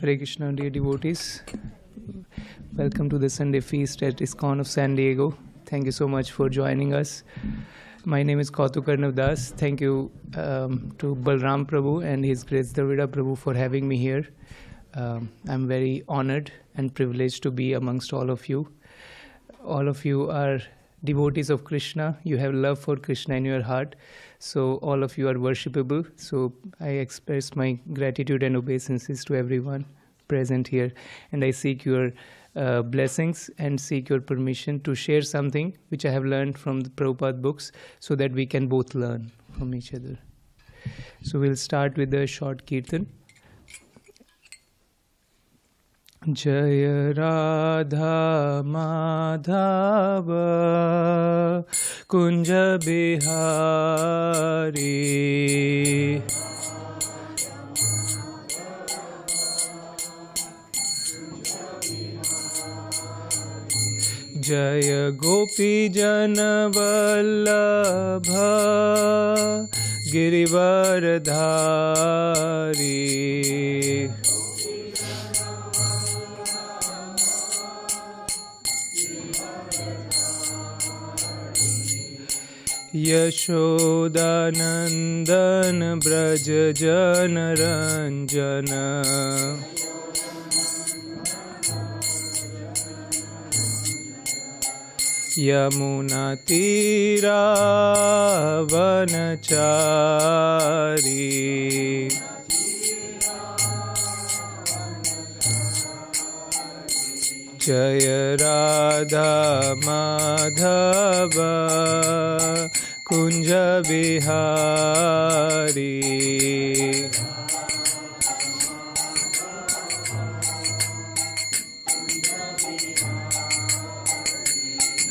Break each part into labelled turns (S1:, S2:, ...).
S1: Hare Krishna, dear devotees. Welcome to the Sunday feast at ISKCON of San Diego. Thank you so much for joining us. My name is Kautakarnava Dasa. Thank you to Balram Prabhu and His Grace Dravida Prabhu for having me here. I'm very honored and privileged to be amongst all of you. All of you are devotees of Krishna. You have love for Krishna in your heart. So all of you are worshipable. So I express my gratitude and obeisances to everyone present here. And I seek your blessings and seek your permission to share something which I have learned from the Prabhupada books so that we can both learn from each other. So we'll start with a short kirtan. Jaya Radha Madhava Kunja Bihari Jaya Gopi Jana Vallabha Girivardhari Yashodanandan Braja Janaranjana Yamuna Tira Vanachari Jaya Radha Madhava Kunja Bihari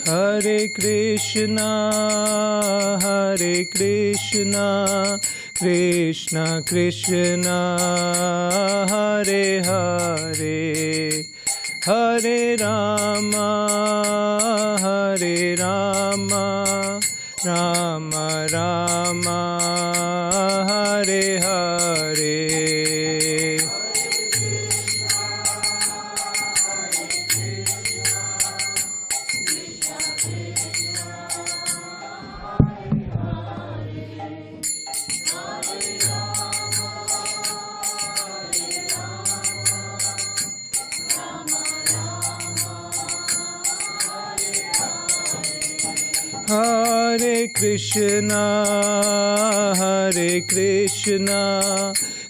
S1: Hare Krishna Krishna Krishna Hare Hare Hare Rama Rama Rama Hare Hare Hare Krishna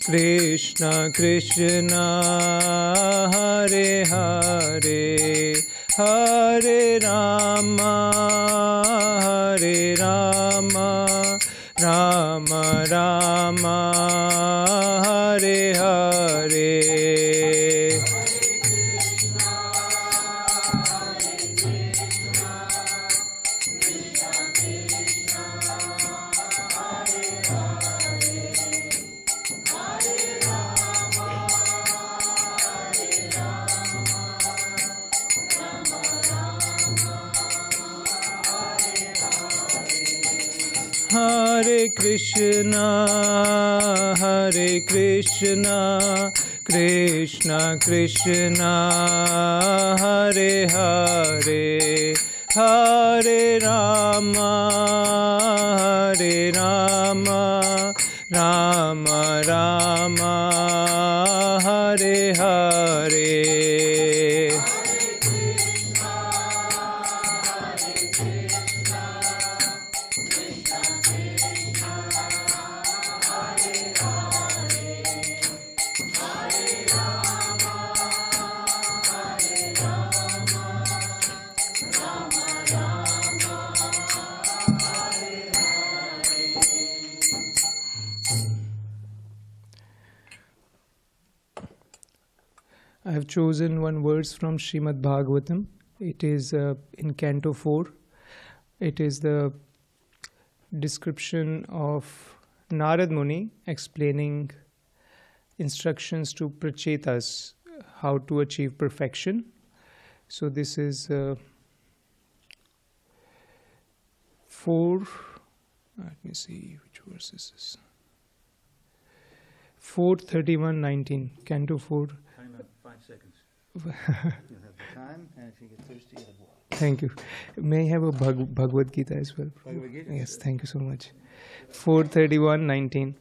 S1: Krishna Krishna Hare Hare Hare Rama Rama Rama Hare Hare Hare Krishna Krishna Krishna Hare Hare Hare Rama Rama Rama Hare Hare I have chosen one verse from Srimad Bhagavatam. It is in Canto 4. It is the description of Narada Muni explaining instructions to Prachetas how to achieve perfection. So this is 4. Let me see which verse this is. 4:31:19, Canto 4.
S2: seconds. You'll have the time, and if you get thirsty, you'll have water.
S1: Thank you. May I have a Bhagavad Gita as well?
S2: Bhagavad Gita?
S1: Yes, thank you so much. 4:31:19.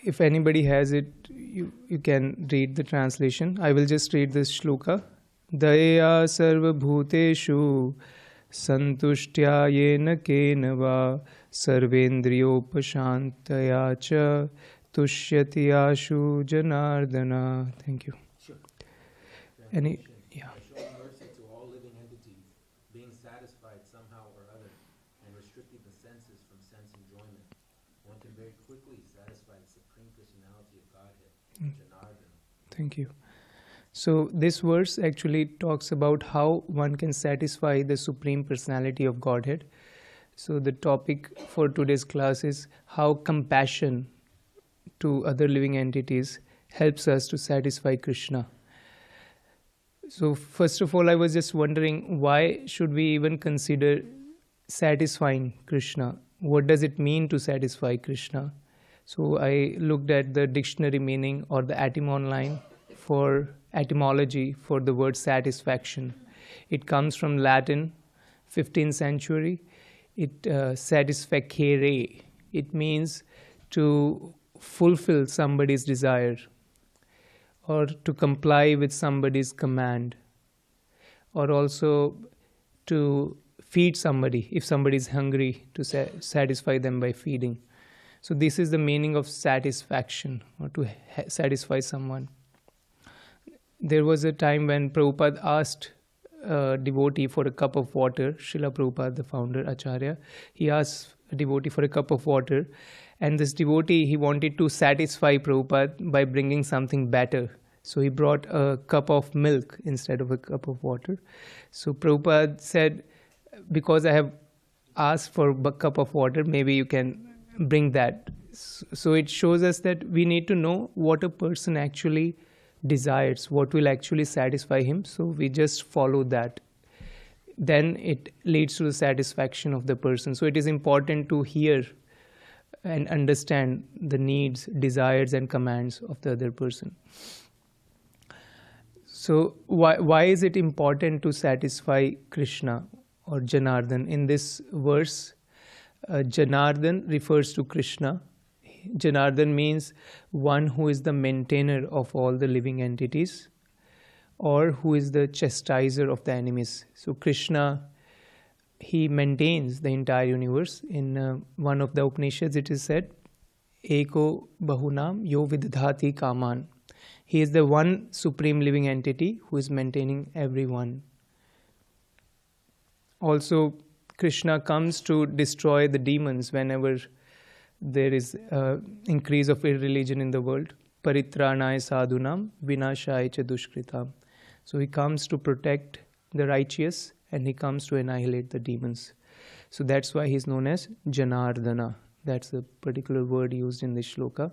S1: If anybody has it, you can read the translation. I will just read this shloka. Daya sarva bhuteshu santushtya yena kena va sarvendriyopashantaya cha tushyati ashu janārdana. Thank you.
S3: Sure.
S1: Any, yeah.
S3: Showing mercy to all living entities, being satisfied somehow or other, and restricting the senses from sense enjoyment, one can very quickly satisfy the Supreme Personality of Godhead, Janārdana.
S1: Thank you. So this verse actually talks about how one can satisfy the Supreme Personality of Godhead. So the topic for today's class is how compassion to other living entities helps us to satisfy Krishna. So first of all, I was just wondering, why should we even consider satisfying Krishna? What does it mean to satisfy Krishna? So I looked at the dictionary meaning or the etymology for the word satisfaction. It comes from Latin, 15th century. It satisfacere. It means to fulfill somebody's desire, or to comply with somebody's command, or also to feed somebody if somebody is hungry, to satisfy them by feeding. So this is the meaning of satisfaction, or to satisfy someone. There was a time when Prabhupada asked a devotee for a cup of water. Srila Prabhupada, the founder, Acharya, he asked a devotee for a cup of water, and this devotee, he wanted to satisfy Prabhupada by bringing something better. So he brought a cup of milk instead of a cup of water. So Prabhupada said, because I have asked for a cup of water, maybe you can bring that. So it shows us that we need to know what a person actually desires, what will actually satisfy him. So we just follow that. Then it leads to the satisfaction of the person. So it is important to hear and understand the needs, desires and commands of the other person. So why is it important to satisfy Krishna or Janārdana? In this verse, Janārdana refers to Krishna. Janārdana means one who is the maintainer of all the living entities, or who is the chastiser of the enemies. So Krishna, he maintains the entire universe. In one of the Upanishads it is said, Eko Bahunam Yo Vidhati Kaman. He is the one supreme living entity who is maintaining everyone. Also, Krishna comes to destroy the demons whenever there is increase of irreligion in the world. Paritranaya sadhunam vinashaya cha dushkritam. So he comes to protect the righteous, and he comes to annihilate the demons. So that's why he is known as Janārdana. That's the particular word used in this shloka.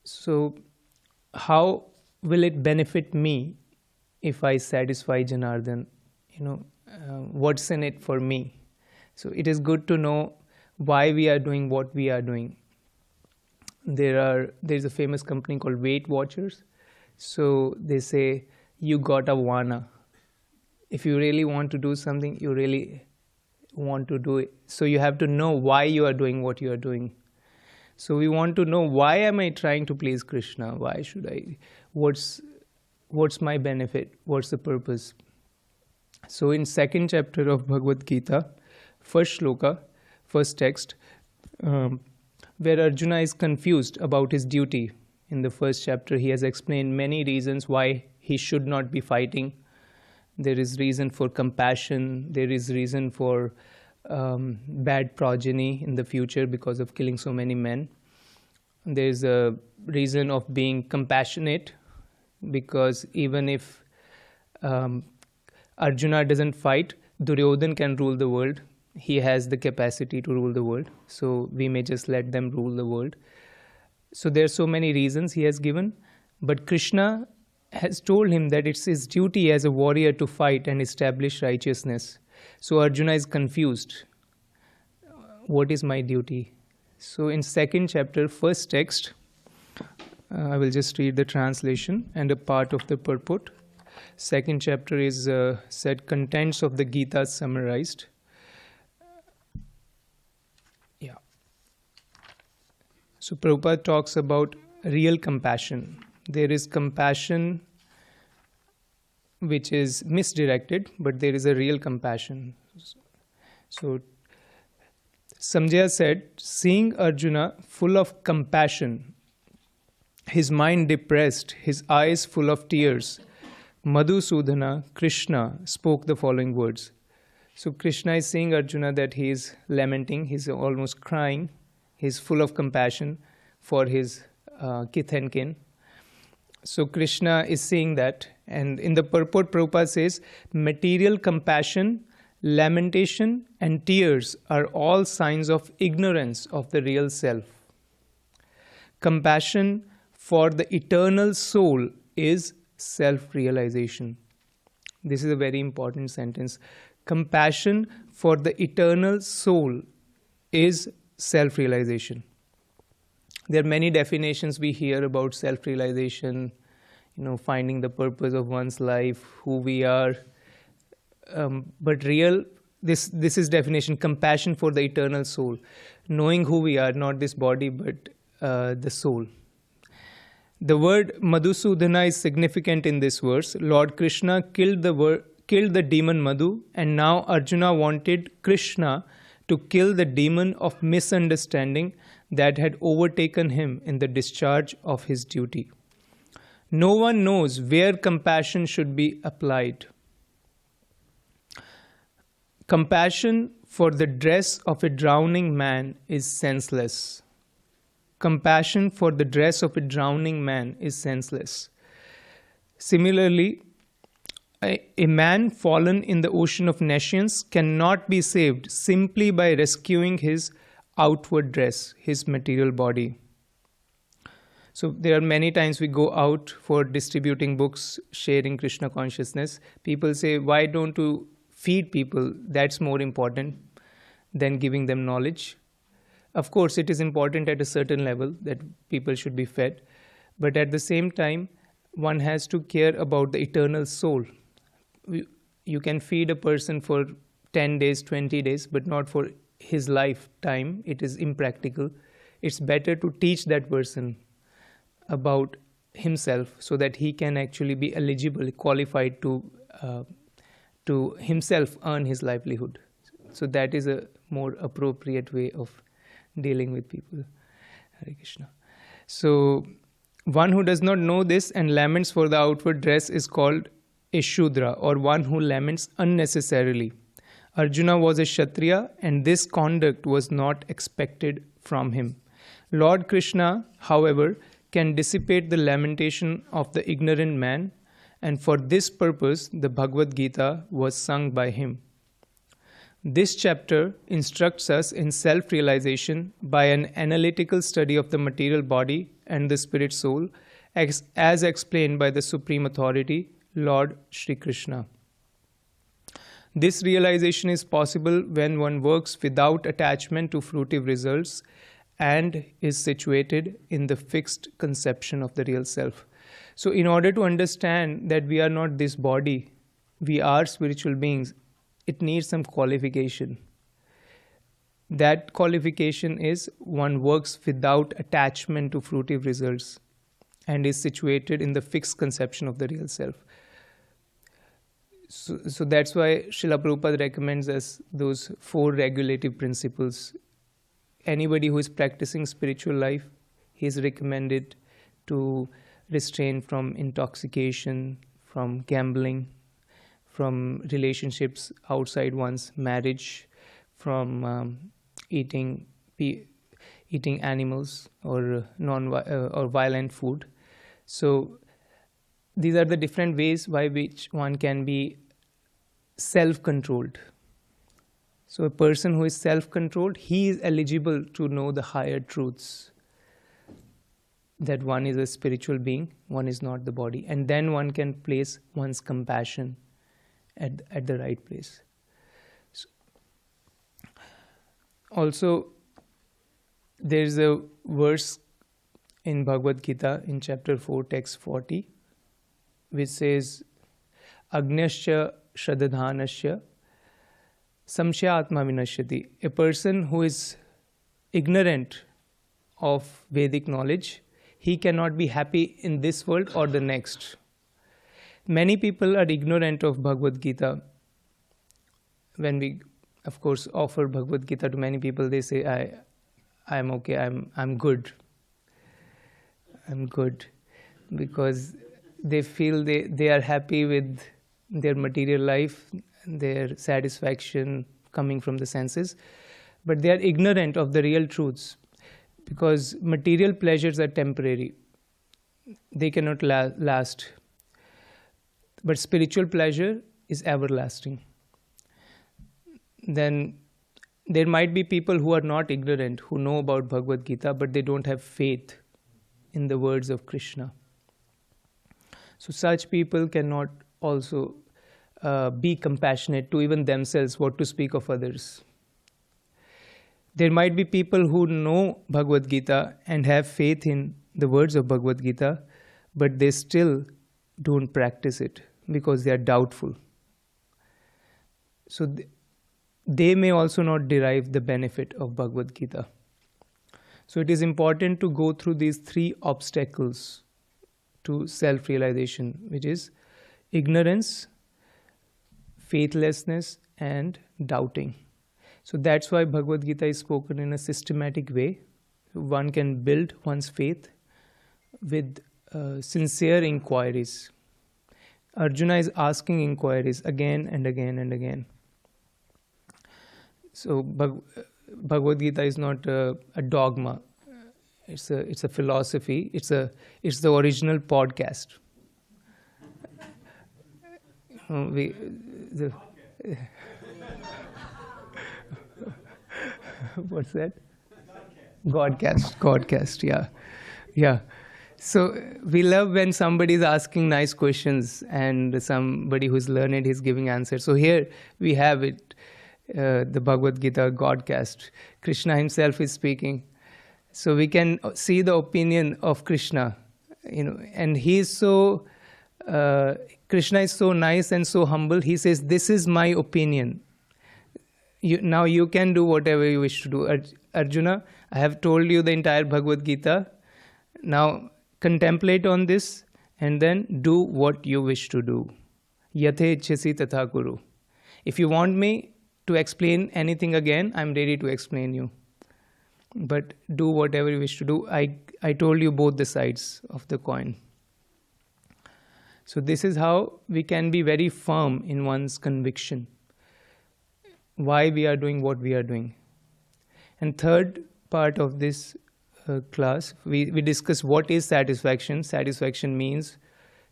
S1: So how will it benefit me if I satisfy Janārdana? What's in it for me? So it is good to know why we are doing what we are doing. There's a famous company called Weight Watchers. So they say, you gotta wanna. If you really want to do something, you really want to do it. So you have to know why you are doing what you are doing. So we want to know, why am I trying to please Krishna? Why should I? What's my benefit? What's the purpose? So in second chapter of Bhagavad Gita, first shloka, first text, where Arjuna is confused about his duty. In the first chapter, he has explained many reasons why he should not be fighting. There is reason for compassion. There is reason for bad progeny in the future because of killing so many men. There is a reason of being compassionate, because even if Arjuna doesn't fight, Duryodhana can rule the world. He has the capacity to rule the world. So we may just let them rule the world. So there are so many reasons he has given. But Krishna has told him that it's his duty as a warrior to fight and establish righteousness. So Arjuna is confused. What is my duty? So in second chapter, first text, I will just read the translation and a part of the purport. Second chapter is said contents of the Gita summarized. Yeah. So Prabhupada talks about real compassion. There is compassion which is misdirected, but there is a real compassion. So Samjaya said, seeing Arjuna full of compassion, his mind depressed, his eyes full of tears, Madhusudana, Krishna, spoke the following words. So Krishna is seeing Arjuna that he is lamenting, he is almost crying, he is full of compassion for his kith and kin. So Krishna is seeing that, and in the purport Prabhupada says, material compassion, lamentation and tears are all signs of ignorance of the real self. Compassion for the eternal soul is self-realization. This is a very important sentence. Compassion for the eternal soul is self-realization. There are many definitions we hear about self-realization, finding the purpose of one's life, who we are. But this is definition, compassion for the eternal soul. Knowing who we are, not this body, but the soul. The word Madhusudana is significant in this verse. Lord Krishna killed the demon Madhu, and now Arjuna wanted Krishna to kill the demon of misunderstanding that had overtaken him in the discharge of his duty. No one knows where compassion should be applied. Compassion for the dress of a drowning man is senseless. Compassion for the dress of a drowning man is senseless. Similarly, a man fallen in the ocean of nescience cannot be saved simply by rescuing his outward dress, his material body. So there are many times we go out for distributing books, sharing Krishna consciousness. People say, why don't you feed people? That's more important than giving them knowledge. Of course, it is important at a certain level that people should be fed. But at the same time, one has to care about the eternal soul. You can feed a person for 10 days, 20 days, but not for his lifetime. It is impractical. It's better to teach that person about himself so that he can actually be eligible, qualified to himself earn his livelihood. So that is a more appropriate way of dealing with people. Hare Krishna. So one who does not know this and laments for the outward dress is called a Shudra, or one who laments unnecessarily. Arjuna was a Kshatriya and this conduct was not expected from him. Lord Krishna, however, can dissipate the lamentation of the ignorant man, and for this purpose the Bhagavad Gita was sung by him. This chapter instructs us in self-realization by an analytical study of the material body and the spirit soul, as explained by the Supreme Authority, Lord Shri Krishna. This realization is possible when one works without attachment to fruitive results and is situated in the fixed conception of the real self. So in order to understand that we are not this body, we are spiritual beings, it needs some qualification. That qualification is one works without attachment to fruitive results and is situated in the fixed conception of the real self. So that's why Srila Prabhupada recommends us those 4 regulative principles. Anybody who is practicing spiritual life, he is recommended to restrain from intoxication, from gambling, from relationships outside one's marriage, from eating animals or or violent food. So these are the different ways by which one can be self-controlled. So a person who is self-controlled, he is eligible to know the higher truths, that one is a spiritual being, one is not the body. And then one can place one's compassion at the right place. So, also, there is a verse in Bhagavad Gita in chapter 4, text 40, which says, Agnyasya Shradhanasya Samshya Atma Vinashyati. A person who is ignorant of Vedic knowledge, he cannot be happy in this world or the next. Many people are ignorant of Bhagavad Gita. When we, of course, offer Bhagavad Gita to many people, they say, I'm okay, I'm good. I'm good. Because they feel they are happy with their material life, their satisfaction coming from the senses. But they are ignorant of the real truths. Because material pleasures are temporary. They cannot last. But spiritual pleasure is everlasting. Then there might be people who are not ignorant, who know about Bhagavad Gita, but they don't have faith in the words of Krishna. So such people cannot also be compassionate to even themselves, what to speak of others. There might be people who know Bhagavad Gita and have faith in the words of Bhagavad Gita, but they still don't practice it because they are doubtful. So they may also not derive the benefit of Bhagavad Gita. So it is important to go through these three obstacles to self-realization, which is ignorance, faithlessness, and doubting. So that's why Bhagavad Gita is spoken in a systematic way. One can build one's faith with sincere inquiries. Arjuna is asking inquiries again and again and again. So Bhagavad Gita is not a dogma. It's a philosophy. It's the original podcast. What's that? Godcast. Yeah. So we love when somebody is asking nice questions and somebody who's learned is giving answers. So here we have it, the Bhagavad Gita Godcast. Krishna himself is speaking. So we can see the opinion of Krishna, and Krishna is so nice and so humble. He says, "This is my opinion. Now you can do whatever you wish to do. Arjuna, I have told you the entire Bhagavad Gita. Now contemplate on this and then do what you wish to do. Yathe ichchasi tatha kuru. If you want me to explain anything again, I'm ready to explain you. But do whatever you wish to do. I told you both the sides of the coin." So this is how we can be very firm in one's conviction. Why we are doing what we are doing. And third part of this class, we discuss what is satisfaction. Satisfaction means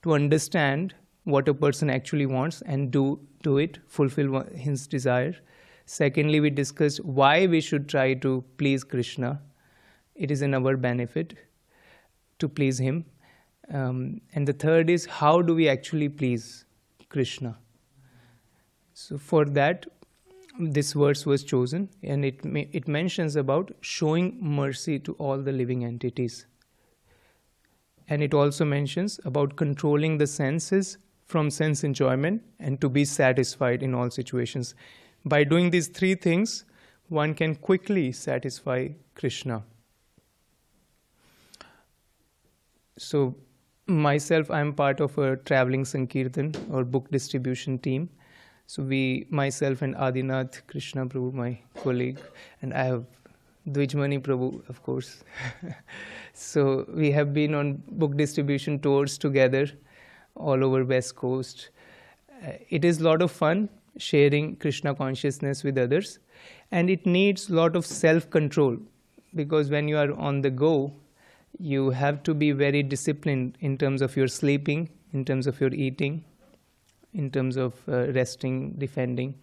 S1: to understand what a person actually wants and do it, fulfill his desire. Secondly, we discussed why we should try to please Krishna. It is in our benefit to please him. And the third is how do we actually please Krishna. So for that, this verse was chosen, and it mentions about showing mercy to all the living entities. And it also mentions about controlling the senses from sense enjoyment and to be satisfied in all situations. By doing these three things, one can quickly satisfy Krishna. So myself, I am part of a traveling Sankirtan or book distribution team. So myself and Adinath Krishna Prabhu, my colleague, and I have Dvijmani Prabhu, of course. So we have been on book distribution tours together all over West Coast. It is a lot of fun sharing Krishna consciousness with others, and it needs a lot of self-control, because when you are on the go, you have to be very disciplined in terms of your sleeping, in terms of your eating, in terms of resting, defending.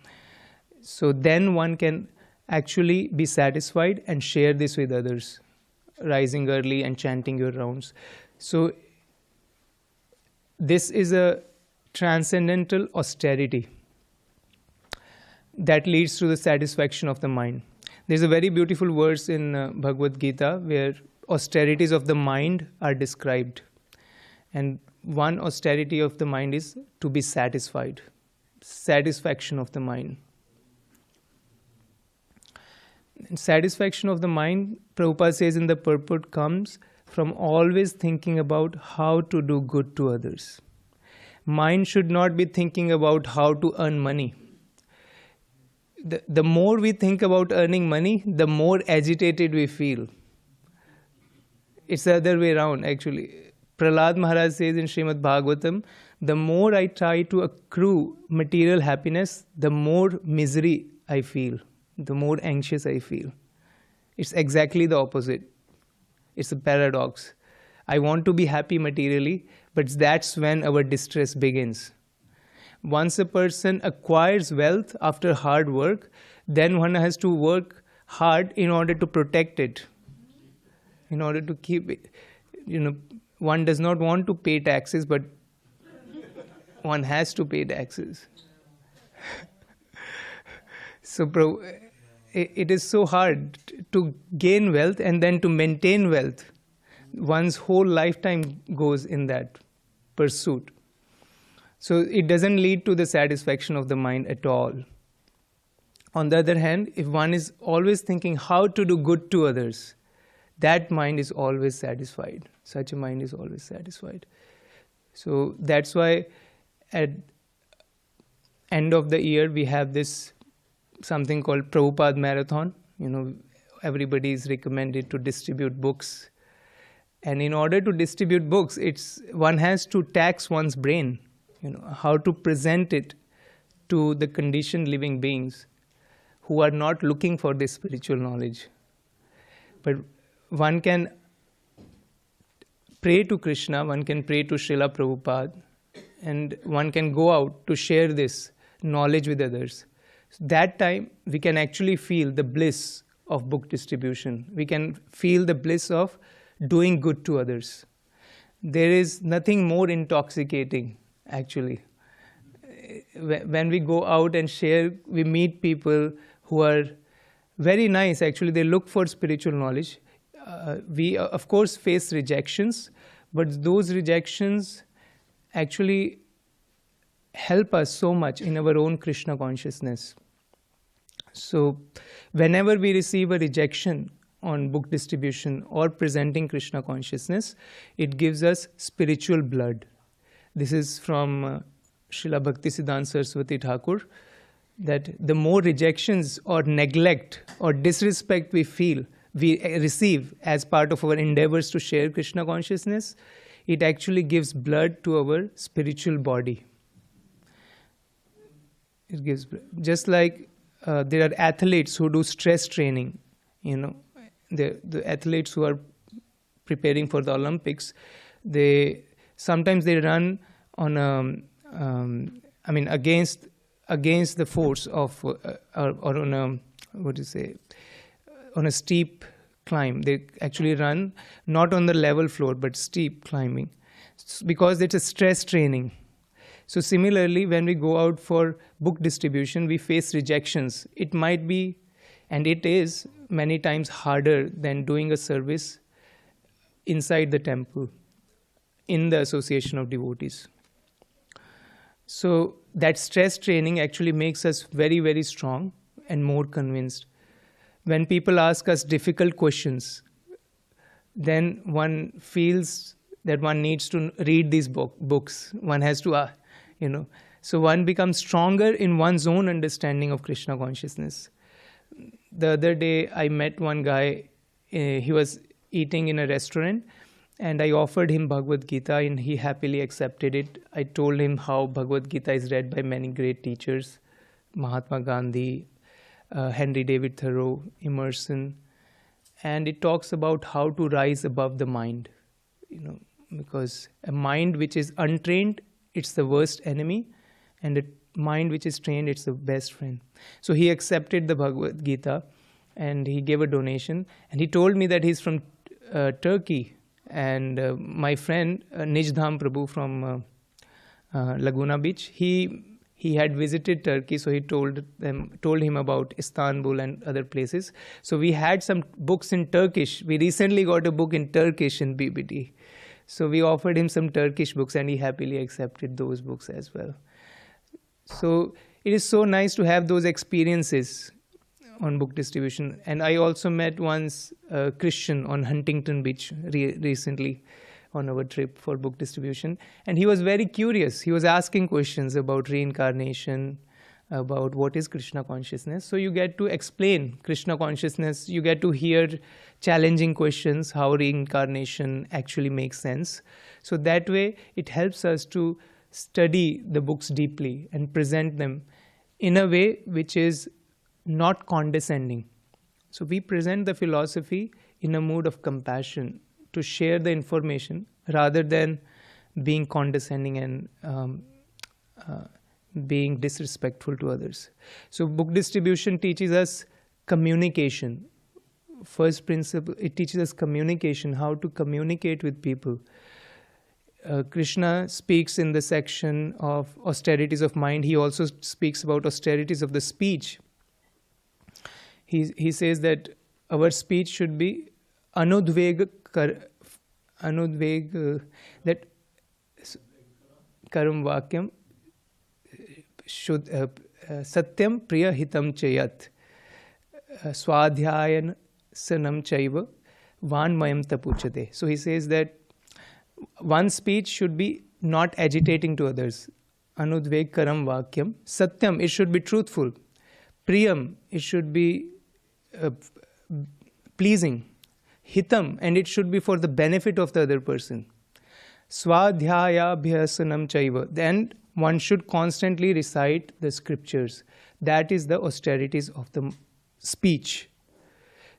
S1: So then one can actually be satisfied and share this with others, rising early and chanting your rounds. So this is a transcendental austerity that leads to the satisfaction of the mind. There's a very beautiful verse in Bhagavad Gita where austerities of the mind are described. And one austerity of the mind is to be satisfied. Satisfaction of the mind. And satisfaction of the mind, Prabhupada says in the purport, comes from always thinking about how to do good to others. Mind should not be thinking about how to earn money. The more we think about earning money, the more agitated we feel. It's the other way around, actually. Prahlad Maharaj says in Srimad Bhagavatam, the more I try to accrue material happiness, the more misery I feel, the more anxious I feel. It's exactly the opposite. It's a paradox. I want to be happy materially, but that's when our distress begins. Once a person acquires wealth after hard work, then one has to work hard in order to protect it, in order to keep it. One does not want to pay taxes, but one has to pay taxes. So it is so hard to gain wealth and then to maintain wealth. One's whole lifetime goes in that pursuit. So it doesn't lead to the satisfaction of the mind at all. On the other hand, if one is always thinking how to do good to others, that mind is always satisfied. Such a mind is always satisfied. So that's why at end of the year we have this something called Prabhupada Marathon. Everybody is recommended to distribute books. And in order to distribute books, one has to tax one's brain, how to present it to the conditioned living beings who are not looking for this spiritual knowledge. But one can pray to Krishna, one can pray to Srila Prabhupada, and one can go out to share this knowledge with others. So that time we can actually feel the bliss of book distribution. We can feel the bliss of doing good to others. There is nothing more intoxicating, actually. When we go out and share, we meet people who are very nice. Actually, they look for spiritual knowledge. We, of course, face rejections, but those rejections actually help us so much in our own Krishna consciousness. So, whenever we receive a rejection on book distribution or presenting Krishna consciousness, it gives us spiritual blood. This is from Srila Bhaktisiddhanta Saraswati Thakur, that the more rejections or neglect or disrespect we receive as part of our endeavors to share Krishna consciousness, it actually gives blood to our spiritual body. It gives blood. Just like there are athletes who do stress training, the athletes who are preparing for the Olympics, sometimes they run on against the force of or on a steep climb. They actually run not on the level floor but steep climbing, because it's a stress training. So similarly, when we go out for book distribution, we face rejections. It might be, and it is, many times harder than doing a service inside the temple, in the association of devotees. So that stress training actually makes us very, very strong and more convinced. When people ask us difficult questions, then one feels that one needs to read these books. One has to, So one becomes stronger in one's own understanding of Krishna consciousness. The other day, I met one guy. He was eating in a restaurant, and I offered him Bhagavad Gita, and he happily accepted it. I told him how Bhagavad Gita is read by many great teachers, Mahatma Gandhi, Henry David Thoreau, Emerson, and it talks about how to rise above the mind. Because a mind which is untrained, it's the worst enemy, and a mind which is trained, it's the best friend. So he accepted the Bhagavad Gita, and he gave a donation, and he told me that he's from Turkey. And my friend Nijdham Prabhu from Laguna Beach, he He had visited Turkey, so he told him about Istanbul and other places. So we had some books in Turkish. We recently got a book in Turkish in BBT. So we offered him some Turkish books and he happily accepted those books as well. So it is so nice to have those experiences on book distribution. And I also met once a Christian on Huntington Beach recently on our trip for book distribution. And he was very curious. He was asking questions about reincarnation, about what is Krishna consciousness. So you get to explain Krishna consciousness. You get to hear challenging questions, how reincarnation actually makes sense. So that way it helps us to study the books deeply and present them in a way which is not condescending. So we present the philosophy in a mood of compassion to share the information rather than being condescending and being disrespectful to others. So book distribution teaches us communication. First principle, it teaches us communication, how to communicate with people. Krishna speaks in the section of austerities of mind. He also speaks about austerities of the speech. He says that our speech should be anudveg that karam vakyam satyam priya hitam chayat swadhyayan sanam chaiva vanmayam tapuchate. So he says that one speech should be not agitating to others. Anudveg karam vakyam satyam, it should be truthful. Priyam, it should be pleasing. Hitam, and it should be for the benefit of the other person. Swadhyaya bhyasanam chaiva. Then one should constantly recite the scriptures. That is the austerities of the speech.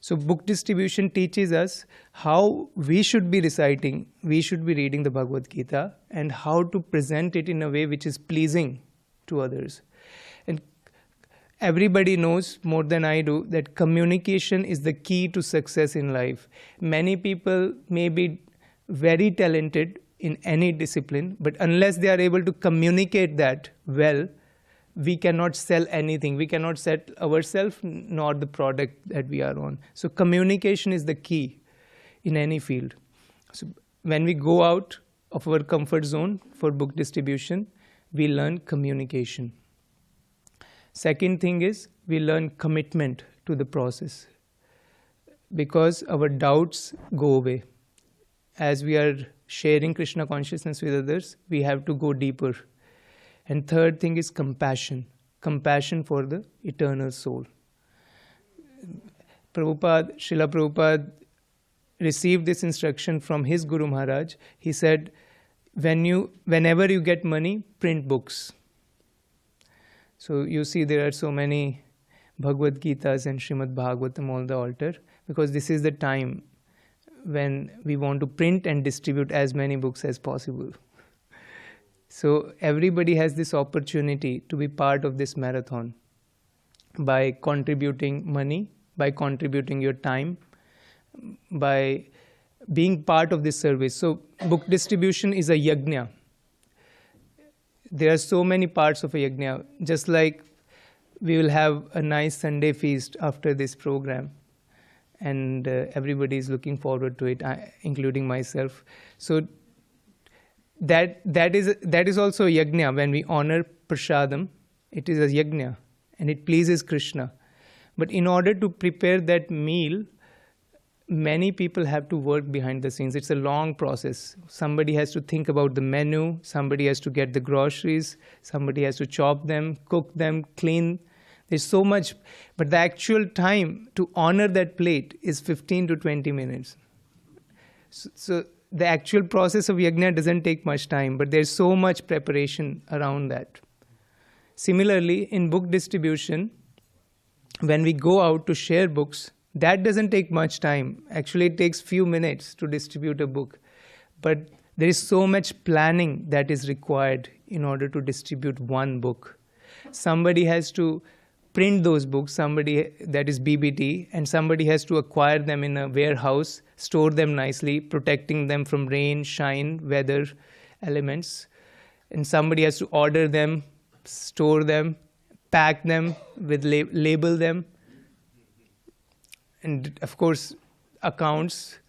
S1: So book distribution teaches us how we should be reciting, we should be reading the Bhagavad Gita, and how to present it in a way which is pleasing to others. And everybody knows more than I do that communication is the key to success in life. Many people may be very talented in any discipline, but unless they are able to communicate that well, we cannot sell anything. We cannot sell ourselves nor the product that we are on. So communication is the key in any field. So when we go out of our comfort zone for book distribution, we learn communication. Second thing is we learn commitment to the process because our doubts go away. As we are sharing Krishna consciousness with others, we have to go deeper. And third thing is compassion. Compassion for the eternal soul. Srila Prabhupada received this instruction from his Guru Maharaj. He said, whenever you get money, print books. So you see there are so many Bhagavad Gitas and Srimad Bhagavatam on the altar because this is the time when we want to print and distribute as many books as possible. So everybody has this opportunity to be part of this marathon by contributing money, by contributing your time, by being part of this service. So book distribution is a yajna. There are so many parts of a yajna. Just like we will have a nice Sunday feast after this program, and everybody is looking forward to it, including myself. So that is also a yajna. When we honor prasadam, it is a yajna and it pleases Krishna. But in order to prepare that meal, many people have to work behind the scenes. It's a long process. Somebody has to think about the menu, somebody has to get the groceries, somebody has to chop them, cook them, clean. There's so much, but the actual time to honor that plate is 15 to 20 minutes. So the actual process of yajna doesn't take much time, but there's so much preparation around that. Similarly, in book distribution, when we go out to share books, that doesn't take much time. Actually, it takes few minutes to distribute a book. But there is so much planning that is required in order to distribute one book. Somebody has to print those books, somebody that is BBT, and somebody has to acquire them in a warehouse, store them nicely, protecting them from rain, shine, weather elements. And somebody has to order them, store them, pack them, with label them, and of course accounts.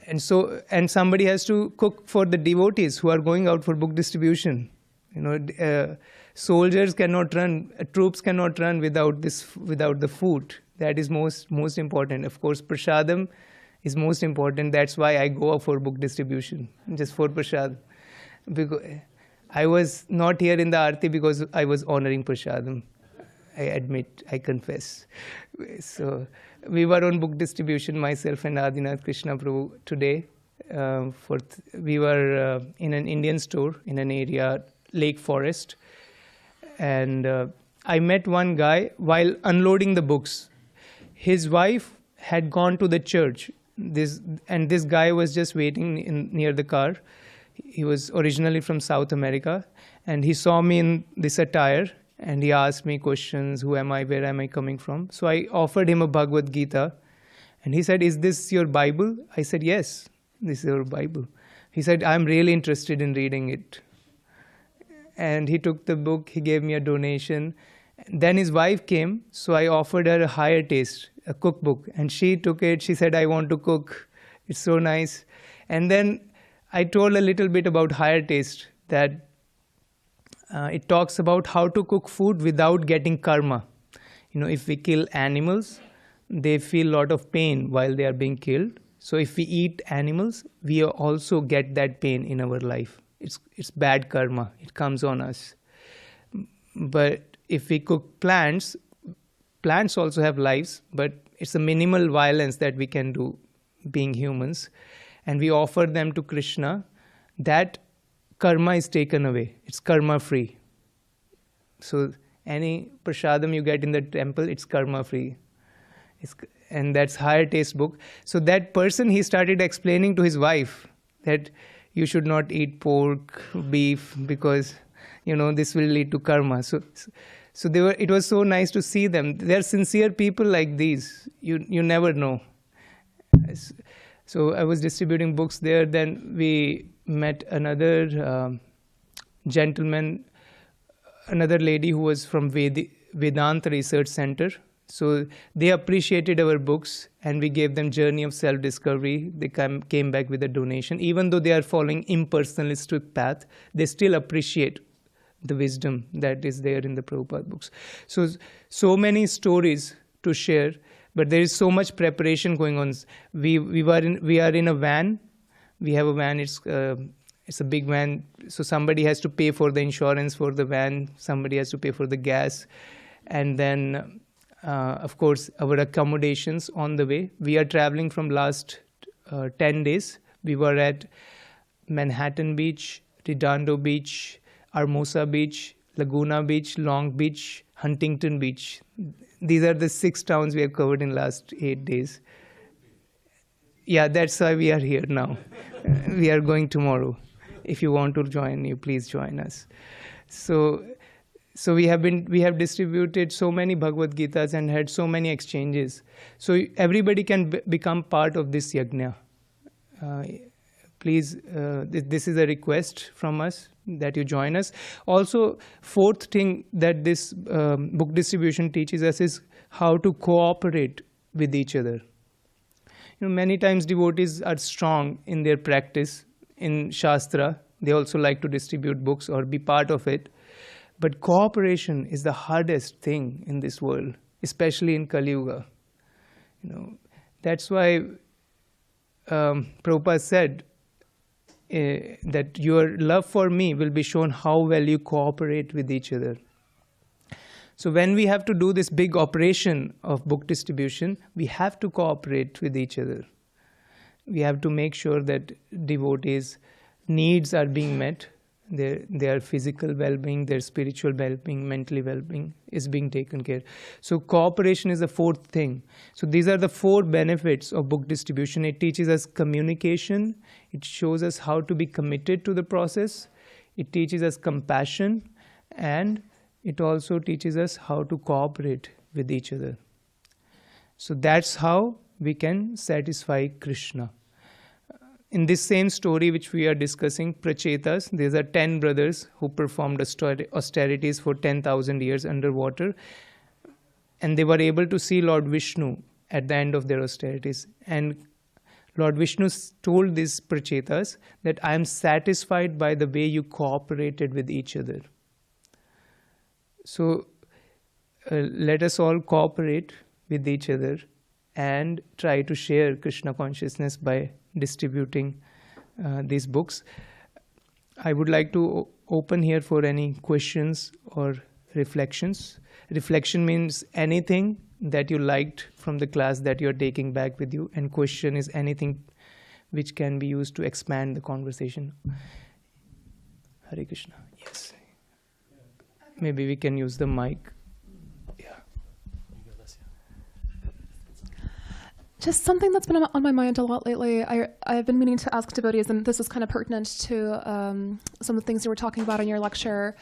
S1: And somebody has to cook for the devotees who are going out for book distribution. Soldiers cannot run, troops cannot run without the food. That is most important. Of course, prasadam is most important. That's why I go out for book distribution, just for prasad. Because I was not here in the Aarti because I was honoring prasadam. I admit, I confess. So we were on book distribution, myself and Adinath Krishna Prabhu today. We were in an Indian store in an area, Lake Forest. And I met one guy while unloading the books. His wife had gone to the church. This guy was just waiting near the car. He was originally from South America. And he saw me in this attire. And he asked me questions, who am I, where am I coming from? So I offered him a Bhagavad Gita. And he said, is this your Bible? I said, yes, this is your Bible. He said, I'm really interested in reading it. And he took the book, he gave me a donation. Then his wife came, so I offered her a higher taste, a cookbook. And she took it, she said, I want to cook. It's so nice. And then I told a little bit about higher taste, that it talks about how to cook food without getting karma. If we kill animals, they feel a lot of pain while they are being killed. So if we eat animals, we also get that pain in our life. It's bad karma. It comes on us. But if we cook plants also have lives, but it's a minimal violence that we can do being humans. And we offer them to Krishna. That karma is taken away. It's karma free. So any prasadam you get in the temple, it's karma free. And that's higher taste book. So that person, he started explaining to his wife that you should not eat pork, beef, because this will lead to karma. So it was so nice to see them. They're sincere people like these. You never know. So I was distributing books there. Then we met another gentleman, another lady who was from Vedanta Research Center. So they appreciated our books, and we gave them Journey of Self-Discovery. They came back with a donation. Even though they are following impersonalistic path, they still appreciate the wisdom that is there in the Prabhupada books. So many stories to share, but there is so much preparation going on. We are in a van. We have a van. It's a big van. So somebody has to pay for the insurance for the van. Somebody has to pay for the gas, and then of course our accommodations on the way. We are traveling from last 10 days. We were at Manhattan Beach, Redondo Beach, Hermosa Beach, Laguna Beach, Long Beach, Huntington Beach. These are the 6 towns we have covered in last 8 days. Yeah, that's why we are here now. We are going tomorrow. If you want to join, you please join us. So we have distributed so many Bhagavad Gitas and had so many exchanges. So everybody can become part of this yajna. Please, this is a request from us that you join us. Also, fourth thing that this book distribution teaches us is how to cooperate with each other. Many times devotees are strong in their practice in Shastra. They also like to distribute books or be part of it. But cooperation is the hardest thing in this world, especially in Kali Yuga. That's why Prabhupada said that your love for me will be shown how well you cooperate with each other. So when we have to do this big operation of book distribution, we have to cooperate with each other. We have to make sure that devotees' needs are being met. Their physical well-being, their spiritual well-being, mentally well-being is being taken care. So cooperation is the fourth thing. So these are the 4 benefits of book distribution. It teaches us communication. It shows us how to be committed to the process. It teaches us compassion. And it also teaches us how to cooperate with each other. So that's how we can satisfy Krishna. in this same story which we are discussing, Prachetas, these are 10 brothers who performed austerities for 10,000 years underwater, and they were able to see Lord Vishnu at the end of their austerities. And Lord Vishnu told these Prachetas that I am satisfied by the way you cooperated with each other. So let us all cooperate with each other and try to share Krishna consciousness by distributing these books. I would like to open here for any questions or reflections. Reflection means anything that you liked from the class that you are taking back with you, and question is anything which can be used to expand the conversation. Hare Krishna. Yes. Maybe we can use the mic.
S4: Just something that's been on my mind a lot lately. I've been meaning to ask devotees, and this is kind of pertinent to some of the things you were talking about in your lecture.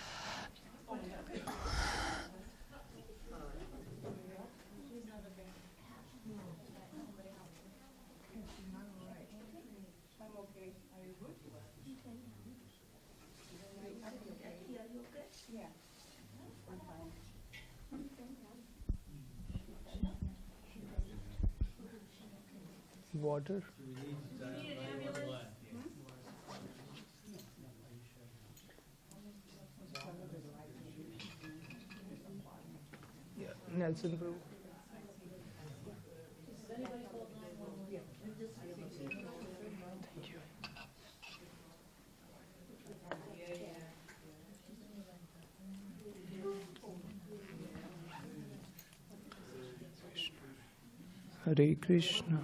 S1: Water. Yeah, Nelson Bro. Thank you. Hare Krishna.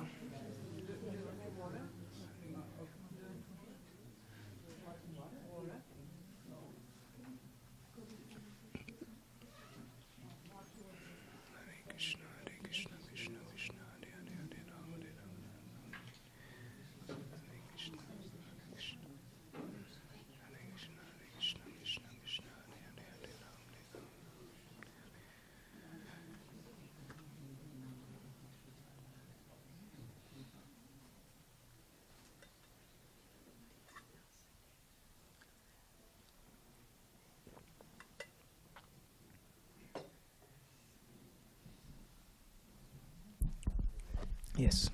S1: Yes.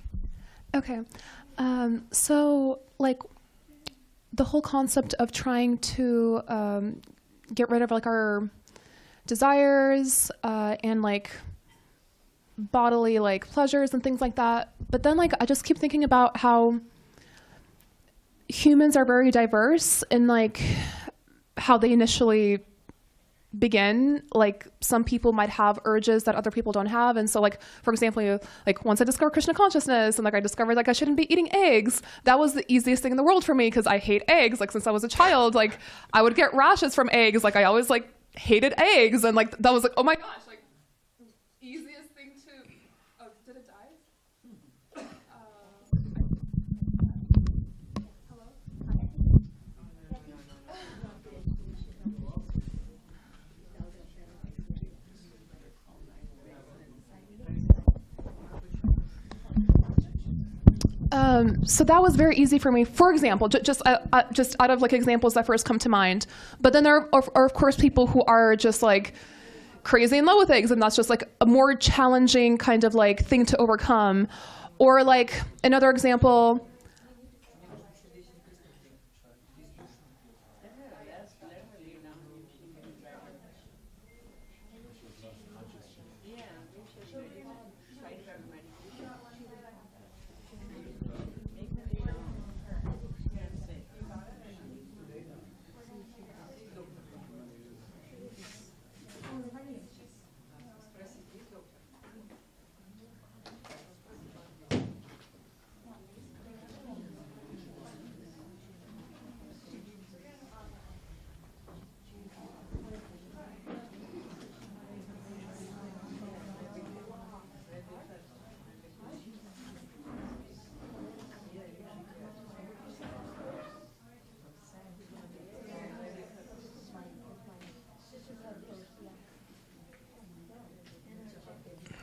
S4: Okay. So, like, the whole concept of trying to get rid of, like, our desires and, like, bodily, like, pleasures and things like that. But then, like, I just keep thinking about how humans are very diverse in, like, how they initially begin. Like, some people might have urges that other people don't have, and so, like, for example, like, once I discovered Krishna consciousness and, like, I discovered, like, I shouldn't be eating eggs, that was the easiest thing in the world for me because I hate eggs. Like, since I was a child, like, I would get rashes from eggs. Like, I always, like, hated eggs, and, like, that was like, oh my gosh, like, easiest thing to did it die? So that was very easy for me. For example, just out of, like, examples that first come to mind. But then there are of course people who are just, like, crazy in love with eggs, and that's just, like, a more challenging kind of, like, thing to overcome. Or, like, another example.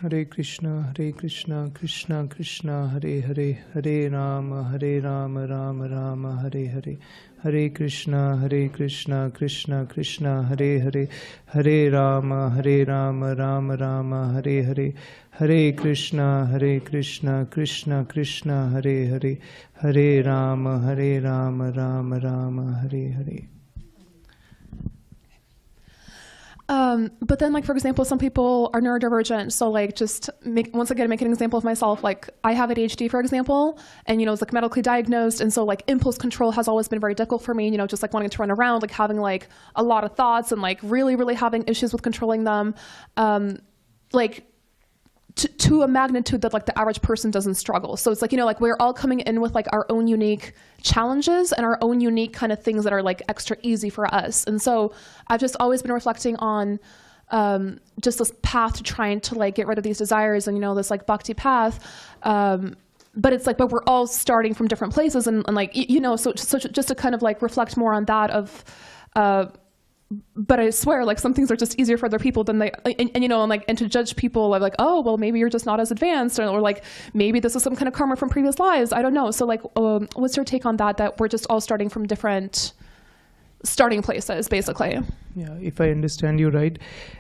S1: Hare Krishna, Krishna Krishna, Hare Hare, Hare Rama, Rama Rama, Hare Hare. Hare Krishna, Krishna Krishna, Hare Hare, Hare Rama, Rama Rama, Hare Hare. Hare Krishna, Krishna Krishna, Hare Hare, Hare Rama, Rama Rama, Hare Hare.
S4: But then, like, for example, some people are neurodivergent. So, like, just make an example of myself. Like, I have ADHD, for example, and, you know, it's like medically diagnosed. And so, like, impulse control has always been very difficult for me, you know, just like wanting to run around, like having like a lot of thoughts and like really having issues with controlling them. Like, to a magnitude that like the average person doesn't struggle. So it's like, you know, like we're all coming in with like our own unique challenges and our own unique kind of things that are like extra easy for us. And so I've just always been reflecting on just this path to trying to like get rid of these desires and, you know, this like bhakti path. But it's like, but we're all starting from different places and like, you know, so just to kind of like reflect more on that of, but I swear, like, some things are just easier for other people than they, and you know, and to judge people, I'm like, oh, well, maybe you're just not as advanced, or like, maybe this is some kind of karma from previous lives. I don't know. So, like, what's your take on that? That we're just all starting from different starting places, basically.
S1: Yeah, if I understand you right,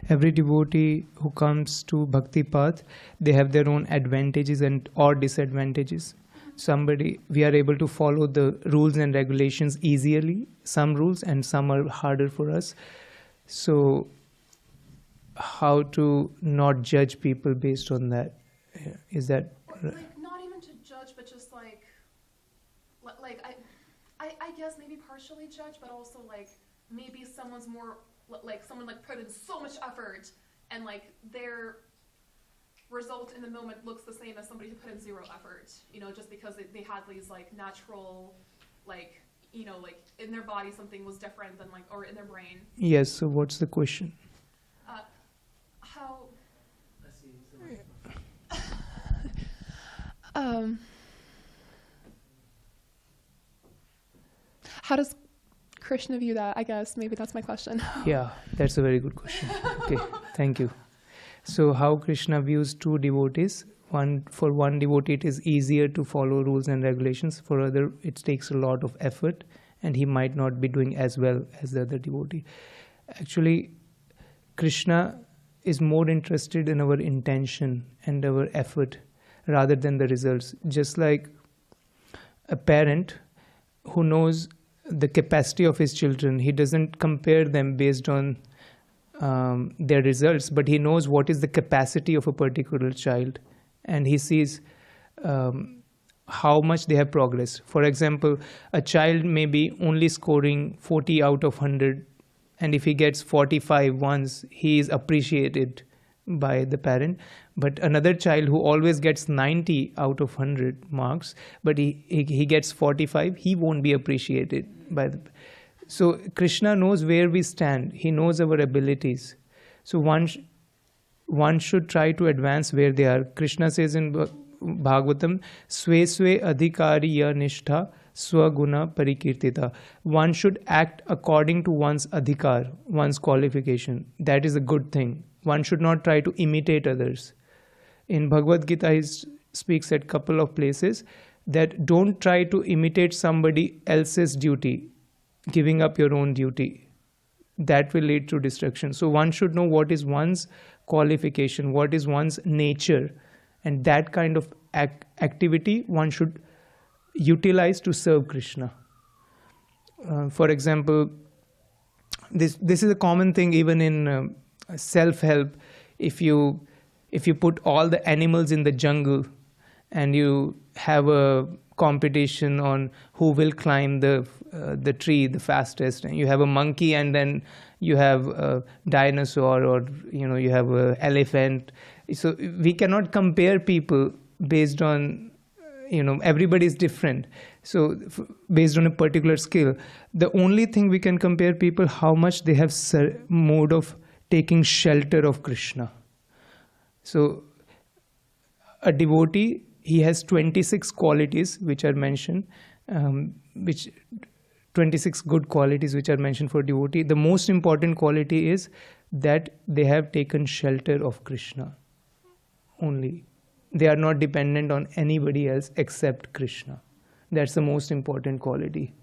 S1: every devotee who comes to Bhakti path, they have their own advantages and or disadvantages. We are able to follow the rules and regulations easily, some rules, and some are harder for us. So how to not judge people based on that? Is that...
S4: Like, not even to judge, but just like I guess maybe partially judge, but also like maybe someone's more, like someone like put in so much effort and like their result in the moment looks the same as somebody who put in zero effort, you know, just because they had these like natural, like, you know, like in their body something was different than like, or in their brain.
S1: Yes, so what's the question?
S4: How how does Krishna view that? I guess maybe that's my question.
S1: Yeah, that's a very good question. Okay, thank you. So how Krishna views two devotees? For one devotee, it is easier to follow rules and regulations. For other, it takes a lot of effort, and he might not be doing as well as the other devotee. Actually, Krishna is more interested in our intention and our effort rather than the results. Just like a parent who knows the capacity of his children, he doesn't compare them based on their results, but he knows what is the capacity of a particular child, and he sees how much they have progressed. For example, a child may be only scoring 40 out of 100, and if he gets 45 once, he is appreciated by the parent. But another child who always gets 90 out of 100 marks, but he gets 45, he won't be appreciated by the. So Krishna knows where we stand. He knows our abilities. So one should try to advance where they are. Krishna says in Bhagavatam, Sve Sve Adhikariya Nishtha Swaguna Parikirtita. One should act according to one's adhikar, one's qualification. That is a good thing. One should not try to imitate others. In Bhagavad Gita, he speaks at a couple of places that don't try to imitate somebody else's duty, giving up your own duty. That will lead to destruction. So one should know what is one's qualification, what is one's nature, and that kind of activity one should utilize to serve Krishna. For example, this is a common thing even in self-help. If you put all the animals in the jungle and you have a competition on who will climb the tree the fastest, and you have a monkey and then you have a dinosaur, or you have an elephant. So we cannot compare people based on everybody is different. So based on a particular skill, the only thing we can compare people how much they have mode of taking shelter of Krishna. So a devotee, he has 26 qualities which are mentioned, 26 good qualities which are mentioned for devotee. The most important quality is that they have taken shelter of Krishna. only. They are not dependent on anybody else except Krishna. That's the most important quality.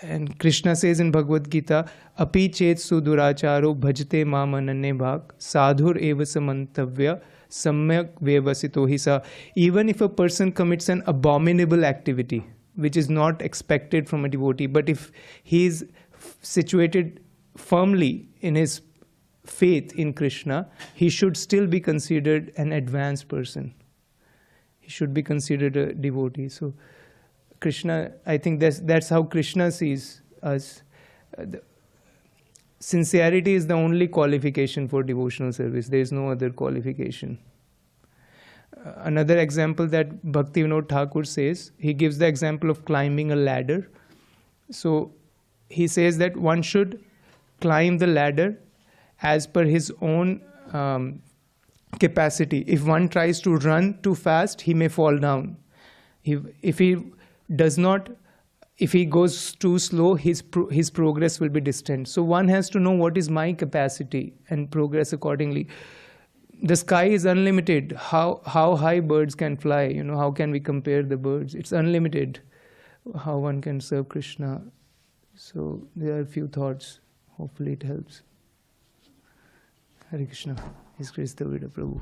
S1: And Krishna says in Bhagavad Gita, Api chet suduracharo bhajte mam ananye bhak sadhur eva samantavya samyak vyavasito hi sa. Even if a person commits an abominable activity, which is not expected from a devotee, but if he is situated firmly in his faith in Krishna, he should still be considered an advanced person. He should be considered a devotee. So Krishna, I think that's how Krishna sees us. Sincerity is the only qualification for devotional service. There is no other qualification. Another example that Bhaktivinoda Thakur says, he gives the example of climbing a ladder. So he says that one should climb the ladder as per his own capacity. If one tries to run too fast, he may fall down. If he goes too slow, his progress will be distant. So one has to know what is my capacity and progress accordingly. The sky is unlimited. How high birds can fly? How can we compare the birds? It's unlimited. How one can serve Krishna. So there are a few thoughts. Hopefully it helps. Hare Krishna. His grace the Vida Prabhu.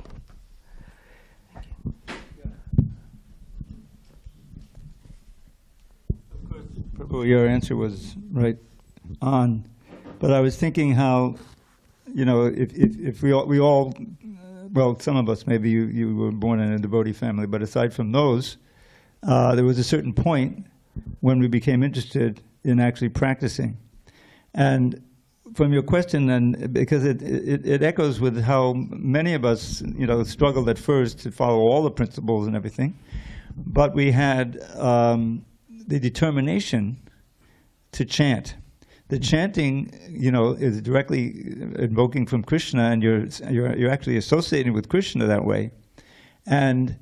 S2: Prabhu, your answer was right on, but I was thinking how, if we all, well, some of us, maybe you were born in a devotee family, but aside from those, there was a certain point when we became interested in actually practicing. And from your question, and because it echoes with how many of us, struggled at first to follow all the principles and everything, but we had the determination to chant. The chanting, is directly invoking from Krishna, and you're actually associating with Krishna that way. And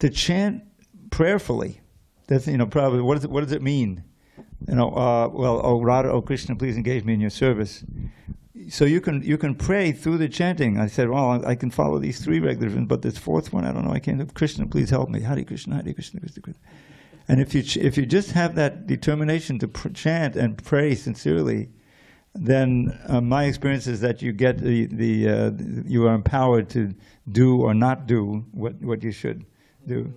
S2: to chant prayerfully, that's probably what does it mean? Oh Radha, oh Krishna, please engage me in your service. So you can pray through the chanting. I said, well, I can follow these three regulars, but this fourth one, I don't know. I can't. Krishna, please help me. Hare Krishna, Hare Krishna, Krishna Krishna. And if you just have that determination to chant and pray sincerely, then my experience is that you get you are empowered to do or not do what you should do.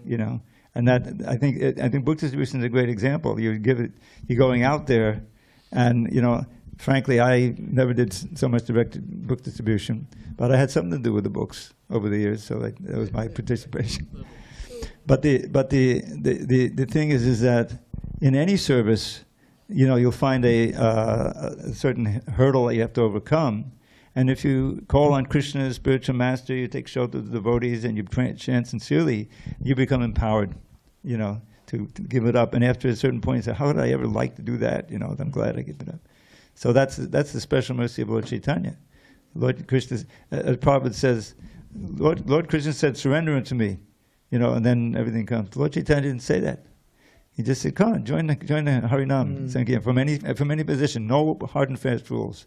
S2: And that I think book distribution is a great example. You're going out there, and frankly, I never did so much direct book distribution, but I had something to do with the books over the years, so that was my participation. But the thing is that in any service, you'll find a certain hurdle that you have to overcome. And if you call on Krishna as spiritual master, you take shelter of the devotees, and you chant sincerely, you become empowered, to give it up. And after a certain point, you say, how would I ever like to do that? I'm glad I give it up. So that's the special mercy of Lord Chaitanya. Lord Krishna, as Prabhupada says, Lord Krishna said, surrender unto me, and then everything comes. Lord Chaitanya didn't say that. He just said, come on, join the Harinam Sankirtan from any position, no hard and fast rules.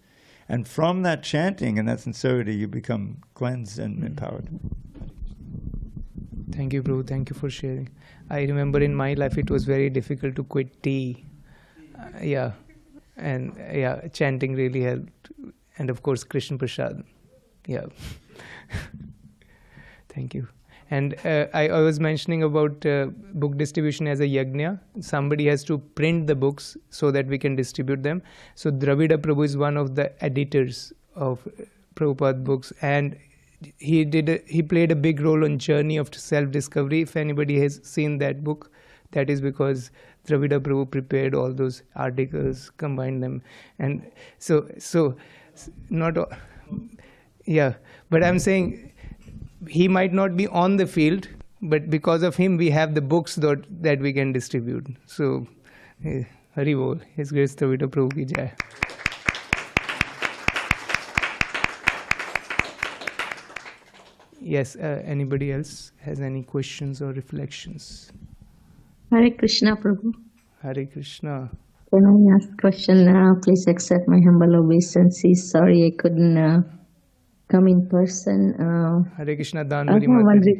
S2: And from that chanting and that sincerity, you become cleansed and empowered.
S1: Thank you, Prabhu. Thank you for sharing. I remember in my life it was very difficult to quit tea. Chanting really helped. And of course, Krishna Prasad. Yeah. Thank you. And I was mentioning about book distribution as a yajna. Somebody has to print the books so that we can distribute them. So Dravida Prabhu is one of the editors of Prabhupada books, and he played a big role on Journey of Self-Discovery. If anybody has seen that book, that is because Dravida Prabhu prepared all those articles, combined them, and so not. Yeah, but I'm saying, he might not be on the field, but because of him, we have the books that we can distribute. So, Hari Bol, His Grace Dravida Prabhu ki jai. Yes, anybody else has any questions or reflections?
S5: Hare Krishna, Prabhu.
S1: Hare Krishna.
S5: Can I ask a question now? Please accept my humble obeisances. Sorry I couldn't come in person.
S1: Hare Krishna
S5: I
S1: Dan
S5: have
S1: Budi
S5: one
S1: Mataji.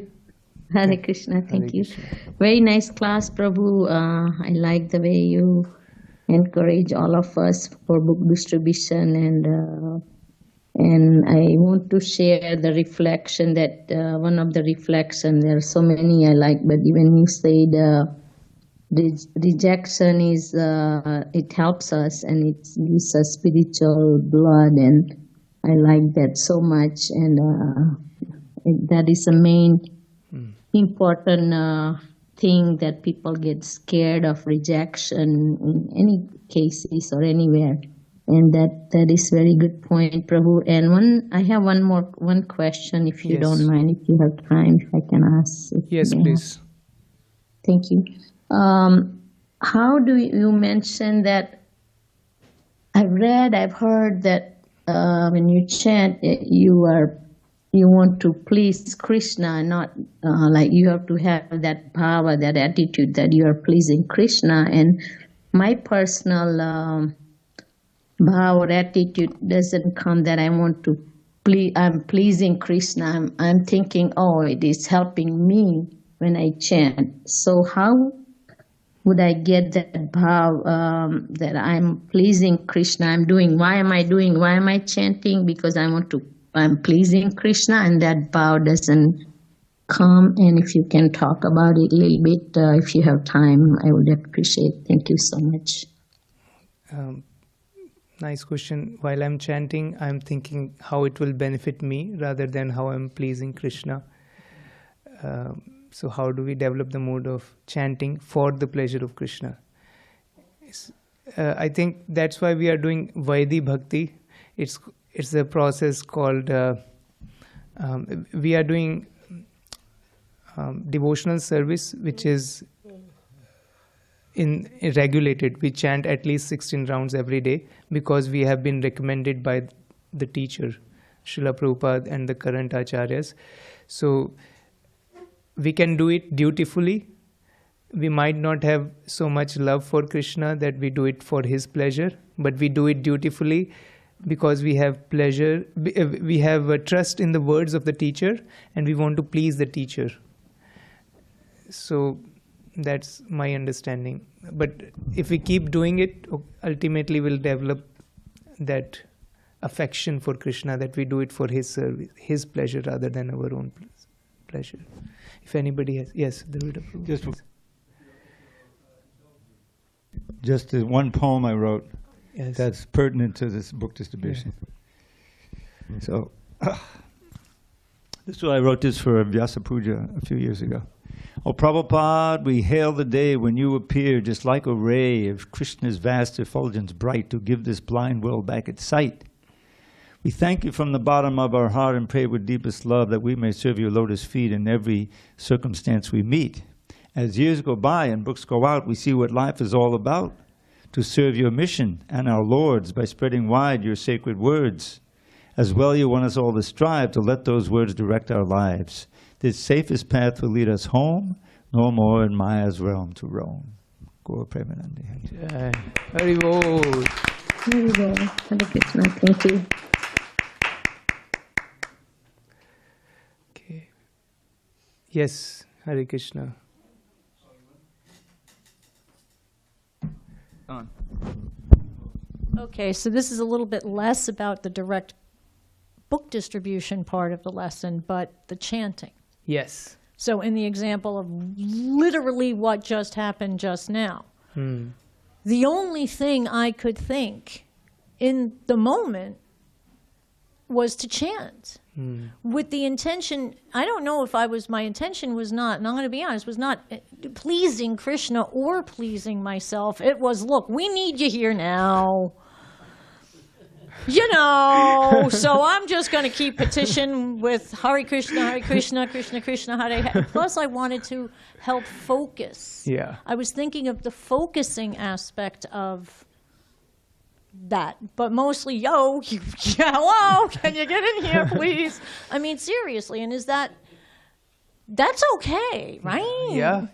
S5: Hare Krishna, thank
S1: Hare
S5: you.
S1: Krishna.
S5: Very nice class, Prabhu. I like the way you encourage all of us for book distribution, and I want to share the reflection that one of the reflection. There are so many I like, but even you said rejection is it helps us and it gives us spiritual blood, and I like that so much, and that is the main important thing, that people get scared of rejection in any cases or anywhere, and that is very good point, Prabhu. And I have one question, if you
S1: Yes.
S5: don't mind, if you have time, if I can ask.
S1: Yes,
S5: Yeah.
S1: please.
S5: Thank you. How do you mention that? I've heard that when you chant, you want to please Krishna, not like you have to have that power, that attitude that you are pleasing Krishna. And my personal power attitude doesn't come that I want to I'm pleasing Krishna. I'm thinking, oh, it is helping me when I chant. So how would I get that vow that I'm pleasing Krishna? Why am I chanting? Because I'm pleasing Krishna, and that vow doesn't come. And if you can talk about it a little bit, if you have time, I would appreciate. Thank you so much.
S1: Nice question. While I'm chanting, I'm thinking how it will benefit me rather than how I'm pleasing Krishna. So how do we develop the mode of chanting for the pleasure of Krishna? I think that's why we are doing Vaidhi Bhakti. It's a process called, we are doing devotional service, which is regulated. We chant at least 16 rounds every day because we have been recommended by the teacher, Srila Prabhupada and the current acharyas. So we can do it dutifully. We might not have so much love for Krishna that we do it for his pleasure, but we do it dutifully because we have pleasure, we have a trust in the words of the teacher, and we want to please the teacher. So that's my understanding. But if we keep doing it, ultimately we'll develop that affection for Krishna, that we do it for his service, his pleasure rather than our own pleasure. If anybody has, yes, the reader.
S2: Just one poem I wrote
S1: Yes.
S2: that's pertinent to this book distribution. Yeah. So, I wrote this for Vyasa Puja a few years ago. Oh, Prabhupada, we hail the day when you appear just like a ray of Krishna's vast effulgence bright to give this blind world back its sight. We thank you from the bottom of our heart and pray with deepest love that we may serve your lotus feet in every circumstance we meet. As years go by and books go out, we see what life is all about, to serve your mission and our Lord's by spreading wide your sacred words. As well, you want us all to strive to let those words direct our lives. This safest path will lead us home, no more in Maya's realm to roam. Gaur Premanandi.
S1: Hari Bol.
S5: Very well. Hare Krishna. Thank you.
S1: Okay. Yes, Hare Krishna.
S6: Okay, so this is a little bit less about the direct book distribution part of the lesson, but the chanting.
S1: Yes.
S6: So in the example of literally what just happened just now, the only thing I could think in the moment was to chant. With the intention, I don't know if my intention was not, and I'm going to be honest, was not pleasing Krishna or pleasing myself. It was, look, we need you here now. You know, so I'm just going to keep petition with Hare Krishna, Krishna Krishna, Hare Hare. Plus, I wanted to help focus.
S1: Yeah.
S6: I was thinking of the focusing aspect of that, but mostly, hello, can you get in here, please? I mean, seriously, and that's okay, right?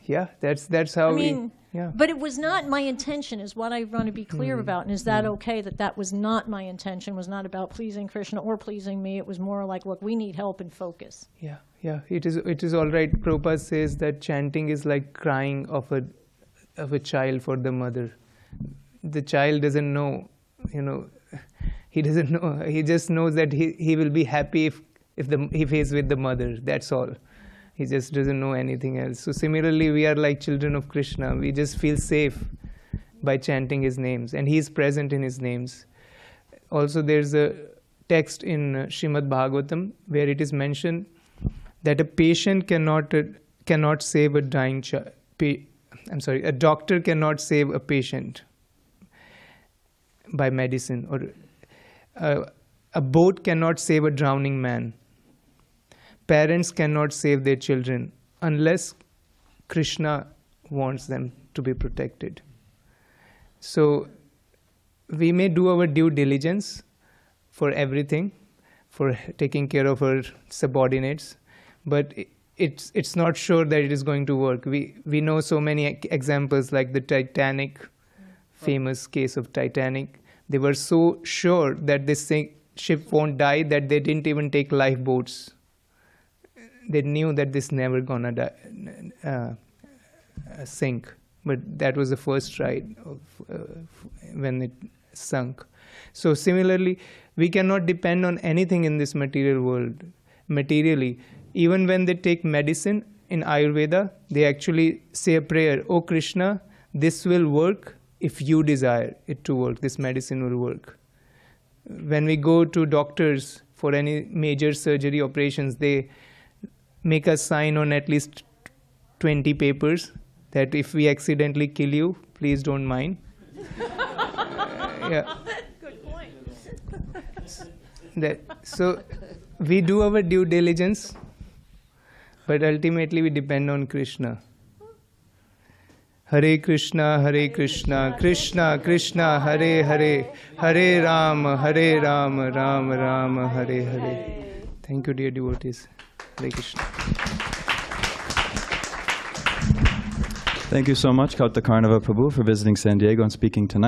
S1: Yeah, that's how Yeah.
S6: But it was not my intention, is what I want to be clear about. And is that okay that that was not my intention, was not about pleasing Krishna or pleasing me? It was more like, look, we need help and focus.
S1: Yeah, yeah. It is all right. Prabhupada says that chanting is like crying of a child for the mother. The child doesn't know, he doesn't know. He just knows that he will be happy if he's with the mother. That's all. He just doesn't know anything else. So similarly, we are like children of Krishna. We just feel safe by chanting his names, and he is present in his names. Also, there's a text in Srimad Bhagavatam where it is mentioned that a patient cannot save a dying child. A doctor cannot save a patient by medicine, or a boat cannot save a drowning man. Parents cannot save their children unless Krishna wants them to be protected. So we may do our due diligence for everything, for taking care of our subordinates, but it's not sure that it is going to work. We know so many examples like the Titanic, famous case of Titanic. They were so sure that this ship won't die that they didn't even take lifeboats. They knew that this never gonna sink, but that was the first try when it sunk. So similarly, we cannot depend on anything in this material world. Materially, even when they take medicine in Ayurveda, they actually say a prayer, "Oh Krishna, this will work if you desire it to work. This medicine will work." When we go to doctors for any major surgery operations, they make us sign on at least 20 papers that if we accidentally kill you, please don't mind. Yeah.
S6: Good point.
S1: So we do our due diligence, but ultimately we depend on Krishna. Hare Krishna, Krishna Krishna, Hare Hare, Hare Rama, Rama Rama, Hare Hare. Thank you, dear devotees. Hare Krishna.
S7: Thank you so much, Kautakarnava Prabhu, for visiting San Diego and speaking tonight.